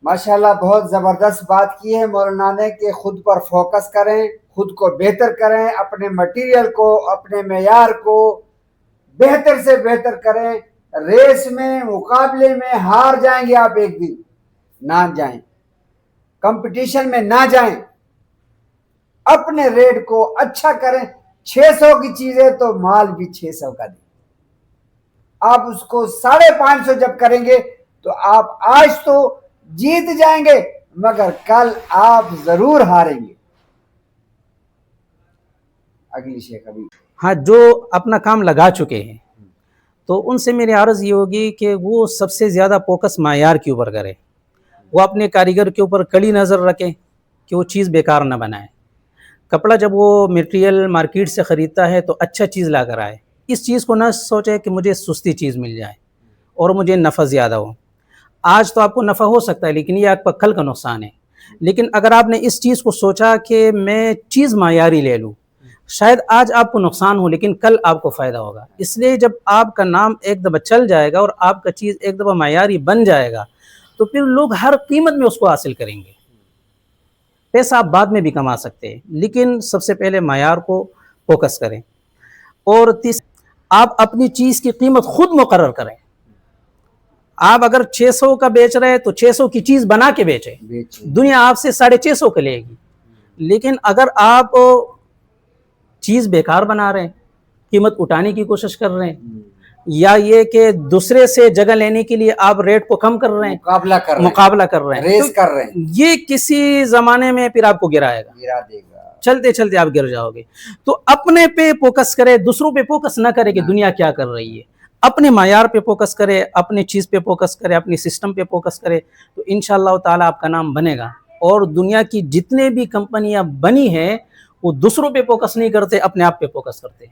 ماشاءاللہ بہت زبردست بات کی ہے مولانا نے کہ خود پر فوکس کریں، خود کو بہتر کریں، اپنے مٹیریل کو، اپنے معیار کو بہتر سے بہتر کریں۔ ریس میں، مقابلے میں ہار جائیں گے آپ ایک دن، نہ جائیں، کمپٹیشن میں نہ جائیں، اپنے ریٹ کو اچھا کریں۔ 600 کی چیز ہے تو مال بھی 600 کا دیں۔ آپ اس کو 550 جب کریں گے تو آپ آج تو جیت جائیں گے مگر کل آپ ضرور ہاریں گے۔ اگلی شیخ ابھی ہاں، جو اپنا کام لگا چکے ہیں تو ان سے میری عرض یہ ہوگی کہ وہ سب سے زیادہ فوکس معیار کے اوپر کرے، وہ اپنے کاریگر کے اوپر کڑی نظر رکھیں کہ وہ چیز بیکار نہ بنائے۔ کپڑا جب وہ میٹیریل مارکیٹ سے خریدتا ہے تو اچھا چیز لا کر آئے، اس چیز کو نہ سوچے کہ مجھے سستی چیز مل جائے اور مجھے نفع زیادہ ہو۔ آج تو آپ کو نفع ہو سکتا ہے لیکن یہ آپ کا کل کا نقصان ہے۔ لیکن اگر آپ نے اس چیز کو سوچا کہ میں چیز معیاری لے لوں، شاید آج آپ کو نقصان ہو لیکن کل آپ کو فائدہ ہوگا۔ اس لیے جب آپ کا نام ایک دفعہ چل جائے گا اور آپ کا چیز ایک دفعہ معیاری بن جائے گا تو پھر لوگ ہر قیمت میں اس کو حاصل کریں گے۔ پیسہ آپ بعد میں بھی کما سکتے ہیں لیکن سب سے پہلے معیار کو فوکس کریں۔ اور آپ اپنی چیز کی قیمت خود مقرر کریں۔ آپ اگر 600 کا بیچ رہے ہیں تو 600 کی چیز بنا کے بیچیں، دنیا آپ سے 650 کا لے گی۔ لیکن اگر آپ چیز بیکار بنا رہے ہیں، قیمت اٹھانے کی کوشش کر رہے ہیں، یا یہ کہ دوسرے سے جگہ لینے کے لیے آپ ریٹ کو کم کر رہے ہیں، مقابلہ کر رہے ہیں، ریس کر رہے ہیں، یہ کسی زمانے میں پھر آپ کو گرائے گا، گرا دے گا، چلتے چلتے آپ گر جاؤ گے۔ تو اپنے پہ فوکس کرے، دوسروں پہ فوکس نہ کرے کہ دنیا کیا کر رہی ہے۔ اپنے معیار پہ فوکس کرے، اپنی چیز پہ فوکس کرے، اپنی سسٹم پہ فوکس کرے تو انشاءاللہ تعالیٰ آپ کا نام بنے گا۔ اور دنیا کی جتنے بھی کمپنیاں بنی ہیں وہ دوسروں پہ فوکس نہیں کرتے، اپنے آپ پہ فوکس کرتے ہیں۔